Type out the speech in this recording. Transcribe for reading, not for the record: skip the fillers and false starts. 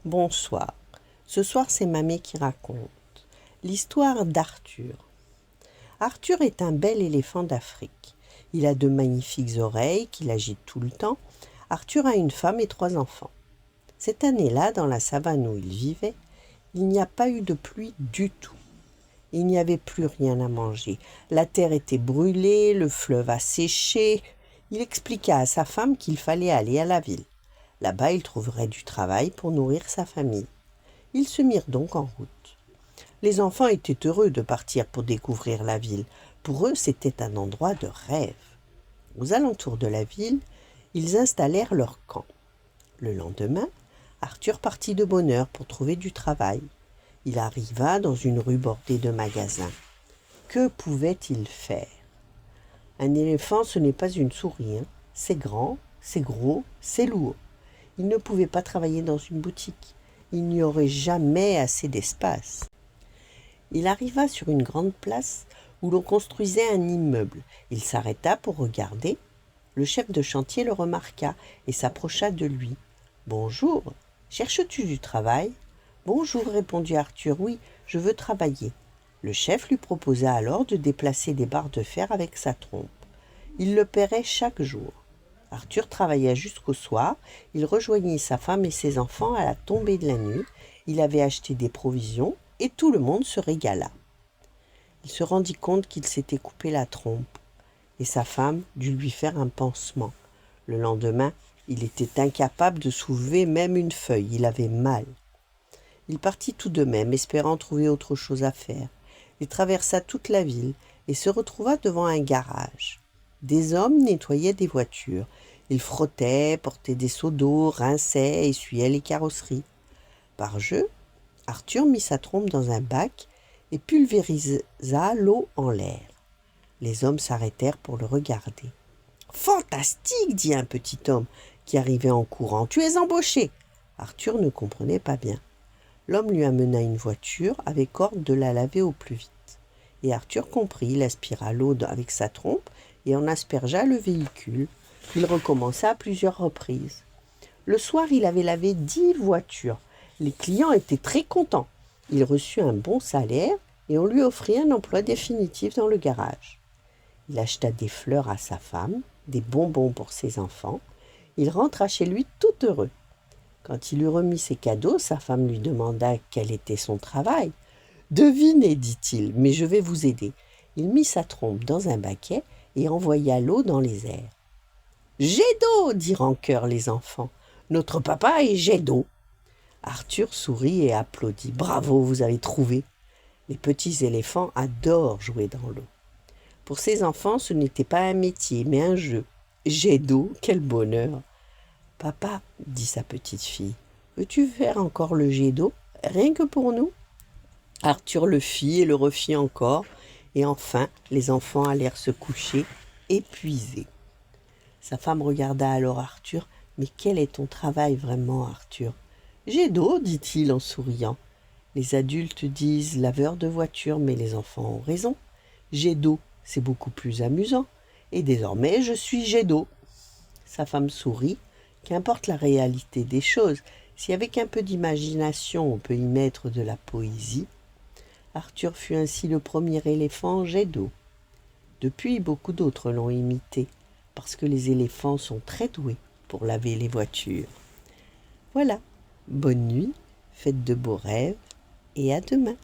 Bonsoir. Ce soir, c'est Mamé qui raconte l'histoire d'Arthur. Arthur est un bel éléphant d'Afrique. Il a de magnifiques oreilles qu'il agite tout le temps. Arthur a une femme et 3 enfants. Cette année-là, dans la savane où il vivait, il n'y a pas eu de pluie du tout. Il n'y avait plus rien à manger. La terre était brûlée, le fleuve a séché. Il expliqua à sa femme qu'il fallait aller à la ville. Là-bas, il trouverait du travail pour nourrir sa famille. Ils se mirent donc en route. Les enfants étaient heureux de partir pour découvrir la ville. Pour eux, c'était un endroit de rêve. Aux alentours de la ville, ils installèrent leur camp. Le lendemain, Arthur partit de bonne heure pour trouver du travail. Il arriva dans une rue bordée de magasins. Que pouvait-il faire? Un éléphant, ce n'est pas une souris, hein. C'est grand, c'est gros, c'est lourd. Il ne pouvait pas travailler dans une boutique. Il n'y aurait jamais assez d'espace. Il arriva sur une grande place où l'on construisait un immeuble. Il s'arrêta pour regarder. Le chef de chantier le remarqua et s'approcha de lui. « Bonjour, cherches-tu du travail ?»« Bonjour, répondit Arthur, oui, je veux travailler. » Le chef lui proposa alors de déplacer des barres de fer avec sa trompe. Il le paierait chaque jour. Arthur travailla jusqu'au soir. Il rejoignit sa femme et ses enfants à la tombée de la nuit. Il avait acheté des provisions et tout le monde se régala. Il se rendit compte qu'il s'était coupé la trompe et sa femme dut lui faire un pansement. Le lendemain, il était incapable de soulever même une feuille. Il avait mal. Il partit tout de même, espérant trouver autre chose à faire. Il traversa toute la ville et se retrouva devant un garage. Des hommes nettoyaient des voitures. Ils frottaient, portaient des seaux d'eau, rinçaient, essuyaient les carrosseries. Par jeu, Arthur mit sa trompe dans un bac et pulvérisa l'eau en l'air. Les hommes s'arrêtèrent pour le regarder. « Fantastique !» dit un petit homme qui arrivait en courant. « Tu es embauché !» Arthur ne comprenait pas bien. L'homme lui amena une voiture avec ordre de la laver au plus vite. Et Arthur comprit, il aspira l'eau avec sa trompe et en aspergea le véhicule. Il recommença à plusieurs reprises. Le soir, il avait lavé 10 voitures. Les clients étaient très contents. Il reçut un bon salaire et on lui offrit un emploi définitif dans le garage. Il acheta des fleurs à sa femme, des bonbons pour ses enfants. Il rentra chez lui tout heureux. Quand il eut remis ses cadeaux, sa femme lui demanda quel était son travail. « Devinez, dit-il, mais je vais vous aider. » Il mit sa trompe dans un baquet et envoya l'eau dans les airs. « Jet d'eau !» dirent en chœur les enfants. « Notre papa est jet d'eau !» Arthur sourit et applaudit. « Bravo, vous avez trouvé !» Les petits éléphants adorent jouer dans l'eau. Pour ces enfants, ce n'était pas un métier, mais un jeu. Jet d'eau, quel bonheur! « Papa, dit sa petite fille, veux-tu faire encore le jet d'eau, rien que pour nous ?» Arthur le fit et le refit encore, et enfin les enfants allèrent se coucher, épuisés. Sa femme regarda alors Arthur. « Mais quel est ton travail vraiment, Arthur ?»« Jet d'eau, dit-il en souriant. Les adultes disent laveur de voiture, mais les enfants ont raison. Jet d'eau, c'est beaucoup plus amusant, et désormais je suis jet d'eau. » Sa femme sourit. Qu'importe la réalité des choses, si avec un peu d'imagination on peut y mettre de la poésie. Arthur fut ainsi le premier éléphant jet d'eau. Depuis, beaucoup d'autres l'ont imité, parce que les éléphants sont très doués pour laver les voitures. Voilà, bonne nuit, faites de beaux rêves et à demain.